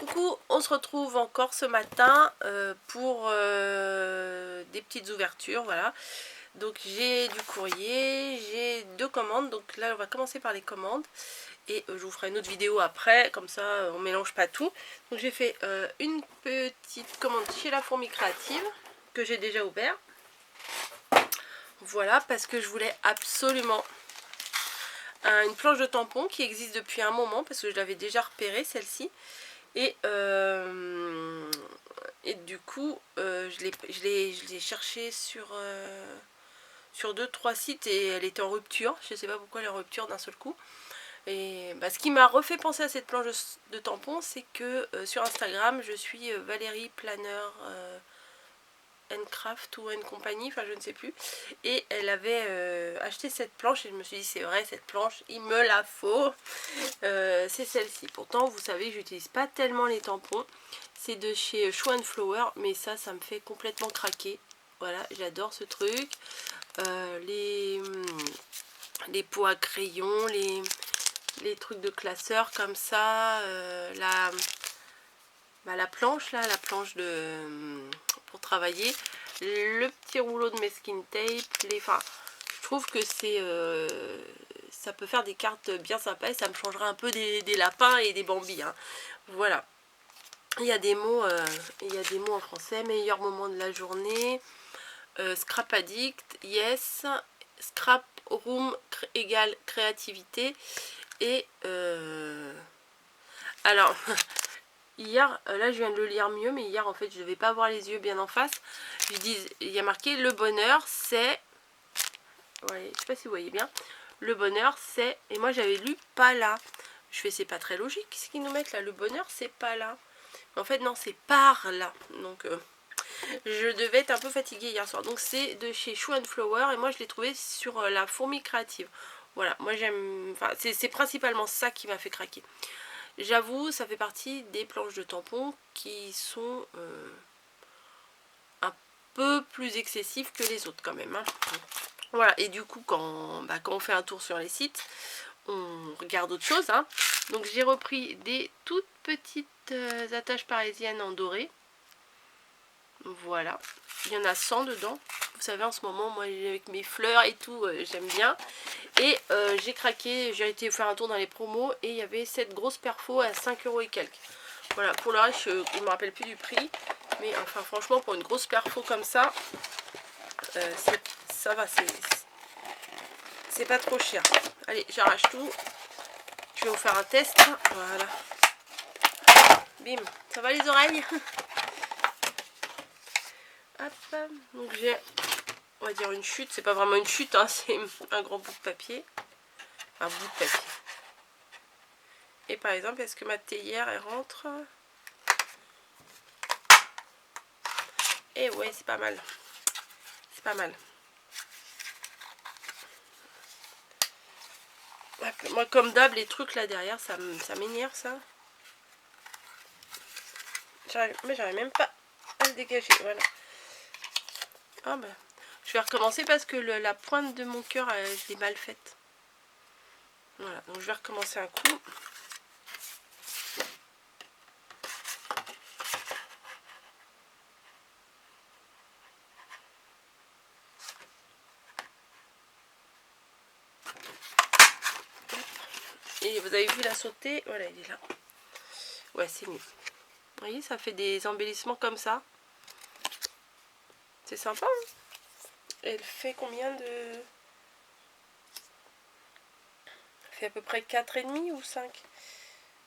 Coucou, on se retrouve encore ce matin pour des petites ouvertures, voilà. Donc j'ai du courrier, j'ai 2 commandes, donc là on va commencer par les commandes. Et je vous ferai une autre vidéo après, comme ça on mélange pas tout. Donc j'ai fait une petite commande chez La Fourmi Créative, que j'ai déjà ouvert. Voilà, parce que je voulais absolument une planche de tampon qui existe depuis un moment, parce que je l'avais déjà repérée celle-ci. Et du coup, je l'ai cherchée sur 2-3 sites et elle était en rupture. Je ne sais pas pourquoi elle est en rupture d'un seul coup. Et bah, ce qui m'a refait penser à cette planche de tampon, c'est que sur Instagram, je suis Valérie Planner Craft ou compagnie, enfin je ne sais plus. Et elle avait acheté cette planche et je me suis dit c'est vrai, cette planche, il me la faut. C'est celle-ci. Pourtant, vous savez, j'utilise pas tellement les tampons. C'est de chez Show & Flower, mais ça me fait complètement craquer. Voilà, j'adore ce truc. Les pots à crayon, les trucs de classeur comme ça. La planche là, la planche pour travailler. Le petit rouleau de masking tape. Enfin, je trouve que c'est... ça peut faire des cartes bien sympas et ça me changera un peu des lapins et des bambis, hein. Voilà. Il y a des mots en français. Meilleur moment de la journée. Scrap addict, yes. Scrap room égale créativité. Et alors hier, là je viens de le lire mieux, mais hier en fait je ne devais pas avoir les yeux bien en face. Il y a marqué le bonheur c'est... Ouais, je sais pas si vous voyez bien. Le bonheur c'est... Et moi j'avais lu pas là. Je fais c'est pas très logique ce qu'ils nous mettent là. Le bonheur c'est pas là. En fait non, c'est par là. Donc je devais être un peu fatiguée hier soir. Donc c'est de chez Show & Flower et moi je l'ai trouvé sur La Fourmi Créative. Voilà, moi j'aime... Enfin c'est principalement ça qui m'a fait craquer. J'avoue, ça fait partie des planches de tampons qui sont un peu plus excessives que les autres quand même, hein. Voilà, et du coup quand on fait un tour sur les sites, on regarde autre chose, hein. Donc j'ai repris des toutes petites attaches parisiennes en doré. Voilà, il y en a 100 dedans. Vous savez, en ce moment, moi avec mes fleurs et tout, j'aime bien. Et j'ai craqué, j'ai été faire un tour dans les promos et il y avait cette grosse perfo à 5 € et quelques. Voilà, pour le reste, je ne me rappelle plus du prix. Mais enfin, franchement, pour une grosse perfo comme ça, ça va, c'est pas trop cher. Allez, j'arrache tout. Je vais vous faire un test. Voilà. Bim, ça va les oreilles? Hop, donc j'ai, on va dire une chute. C'est pas vraiment une chute, hein, c'est un grand bout de papier. Un bout de papier. Et par exemple, est-ce que ma théière, elle rentre? Et ouais, c'est pas mal. C'est pas mal. Moi, comme d'hab, les trucs là derrière, ça m'énerve, ça. Mais j'arrive même pas à le dégager, voilà. Ah bah, je vais recommencer parce que la pointe de mon cœur, je l'ai mal faite. Voilà, donc je vais recommencer un coup. Et vous avez vu la sauter, voilà, il est là. Ouais, c'est mieux. Vous voyez, ça fait des embellissements comme ça. C'est sympa, hein. Elle fait combien de... Elle fait à peu près 4,5 ou 5.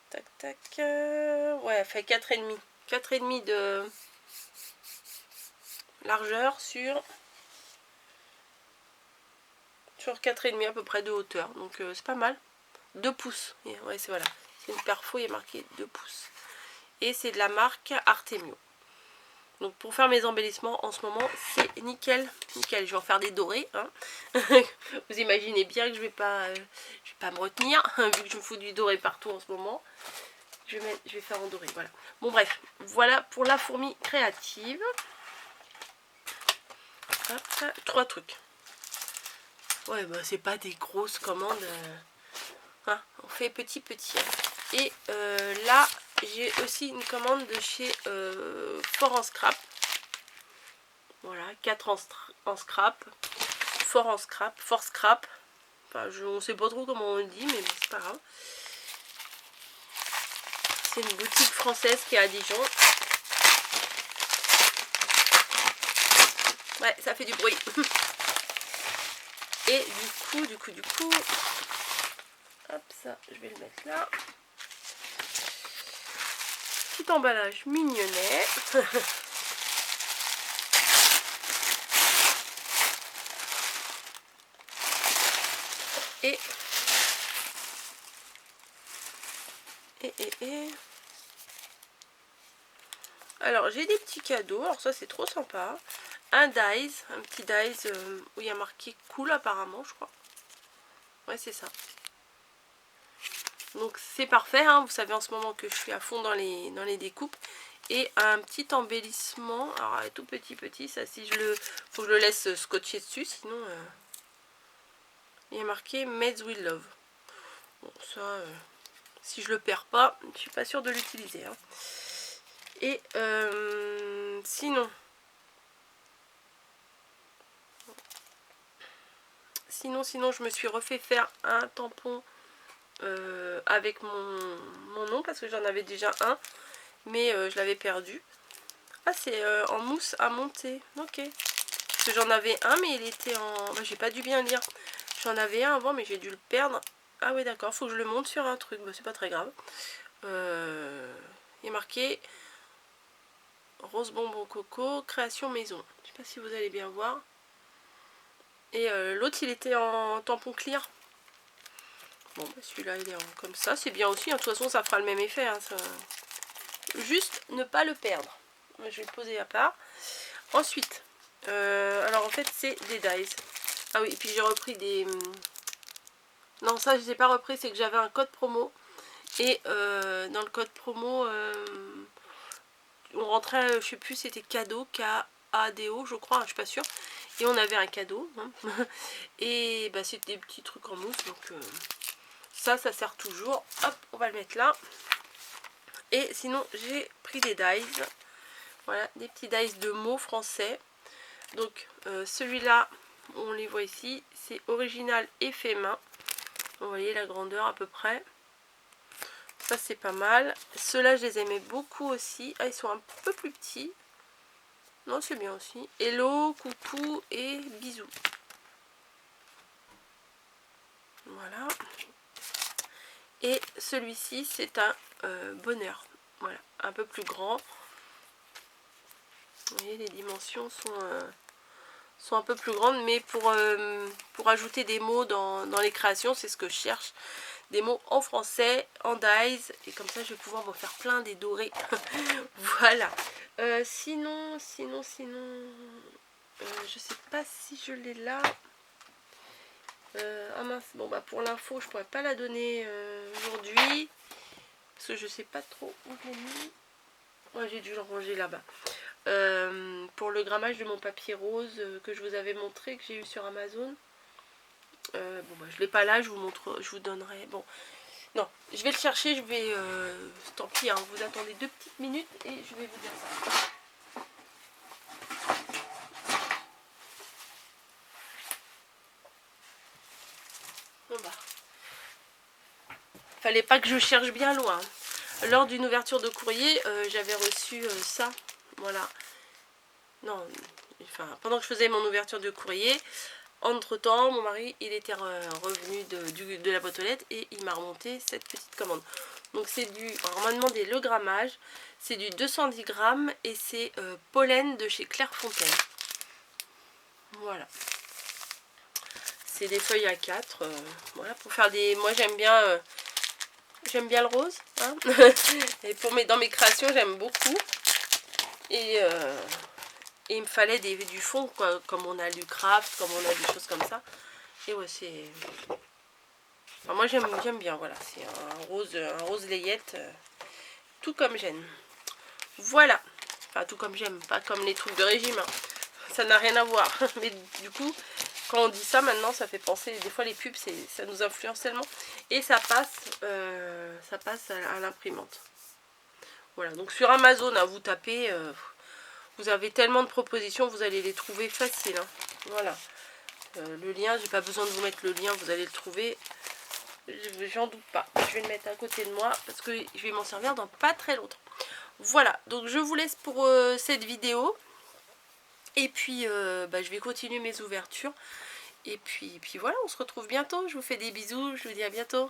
Tac, tac. Ouais, elle fait 4,5. 4,5 de largeur sur 4,5 à peu près de hauteur. Donc c'est pas mal. 2 pouces. Ouais, c'est voilà. C'est une perfo, il y a marqué 2 pouces. Et c'est de la marque Artemio. Donc pour faire mes embellissements en ce moment, c'est nickel. Nickel, je vais en faire des dorés, hein. Vous imaginez bien que je vais pas me retenir, vu que je me fous du doré partout en ce moment. Je vais faire en doré, voilà. Bon bref, voilà pour La Fourmi Créative. Hop, 3 trucs. Ouais, bah c'est pas des grosses commandes. Hein, on fait petit. Et là, j'ai aussi une commande de chez Fort en Scrap. Voilà, 4 en scrap. Fort en scrap, Fort Scrap. Enfin, on ne sait pas trop comment on le dit, mais bon, c'est pas grave. C'est une boutique française qui est à Dijon. Ouais, ça fait du bruit. Et du coup, hop, ça, je vais le mettre là. Petit emballage mignonnet. Et alors j'ai des petits cadeaux, alors ça c'est trop sympa. Un dies, un petit dies où il y a marqué cool apparemment, je crois. Ouais, c'est ça. Donc c'est parfait, hein. Vous savez en ce moment que je suis à fond dans les découpes. Et un petit embellissement, alors tout petit, ça si je le... faut que je le laisse scotcher dessus, sinon il y a marqué Made with Love. Bon ça, si je le perds pas, je suis pas sûre de l'utiliser, hein. Et sinon je me suis refait faire un tampon avec mon nom parce que j'en avais déjà un, mais je l'avais perdu. Ah, c'est en mousse à monter. Ok. Parce que j'en avais un, mais il était en... Bah, j'ai pas dû bien lire. J'en avais un avant, mais j'ai dû le perdre. Ah ouais, d'accord. Faut que je le monte sur un truc. Bah, c'est pas très grave. Il est marqué Rose bonbon coco, création maison. Je sais pas si vous allez bien voir. Et l'autre, il était en tampon clear. Bon, bah, celui-là, il est en... comme ça. C'est bien aussi. Hein. De toute façon, ça fera le même effet. Hein, ça... Juste ne pas le perdre. Je vais le poser à part. Ensuite, alors en fait, c'est des dies. Ah oui, et puis j'ai repris des... Non, ça, je ne les ai pas repris. C'est que j'avais un code promo. Et dans le code promo, on rentrait, je sais plus, c'était cadeau, K-A-D-O, je crois, hein, je suis pas sûre. Et on avait un cadeau. Hein. Et bah, c'était des petits trucs en mousse. Donc ça sert toujours. Hop, on va le mettre là. Et sinon, j'ai pris des dies. Voilà, des petits dies de mots français. Donc celui-là, on les voit ici, c'est original et fait main. Vous voyez la grandeur à peu près. Ça c'est pas mal. Ceux-là je les aimais beaucoup aussi. Ah, ils sont un peu plus petits. Non, c'est bien aussi. Hello, coucou et bisous. Voilà. Et celui-ci c'est un bonheur. Voilà, un peu plus grand. Vous voyez, les dimensions sont un peu plus grandes, mais pour ajouter des mots dans les créations, c'est ce que je cherche. Des mots en français, en dies, et comme ça je vais pouvoir m'en faire plein des dorés. Voilà. Sinon, je sais pas si je l'ai là. Ah mince, bon bah pour l'info, je pourrais pas la donner aujourd'hui, parce que je sais pas trop où je l'ai mis. Ouais, j'ai dû le ranger là-bas. Pour le grammage de mon papier rose que je vous avais montré, que j'ai eu sur Amazon. Bon bah je l'ai pas là, je vous montre, je vous donnerai. Bon, non, je vais le chercher, je vais... tant pis, hein, vous attendez 2 petites minutes et je vais vous dire ça. Bon bah, fallait pas que je cherche bien loin. Lors d'une ouverture de courrier, j'avais reçu ça, voilà. Non, enfin, pendant que je faisais mon ouverture de courrier, entre temps, mon mari, il était revenu de la boîte aux lettres et il m'a remonté cette petite commande. Donc c'est du, alors on m'a demandé le grammage, c'est du 210 grammes et c'est pollen de chez Clairefontaine. Voilà. C'est des feuilles à 4, voilà, pour faire des... Moi j'aime bien le rose, hein. Et dans mes créations j'aime beaucoup. Et il me fallait du fond, quoi, comme on a du craft, comme on a des choses comme ça. Et ouais, c'est... Enfin, moi j'aime bien, voilà, c'est un rose layette, tout comme j'aime. Voilà, enfin tout comme j'aime, pas comme les trucs de régime, hein. Ça n'a rien à voir. Mais du coup, quand on dit ça maintenant, ça fait penser, des fois les pubs, ça nous influence tellement. Et ça passe à l'imprimante. Voilà, donc sur Amazon, hein, vous tapez, vous avez tellement de propositions, vous allez les trouver faciles. Hein. Voilà, le lien, j'ai pas besoin de vous mettre le lien, vous allez le trouver. J'en doute pas. Je vais le mettre à côté de moi parce que je vais m'en servir dans pas très longtemps. Voilà, donc je vous laisse pour cette vidéo. Et puis, je vais continuer mes ouvertures. Et puis voilà, on se retrouve bientôt. Je vous fais des bisous, je vous dis à bientôt.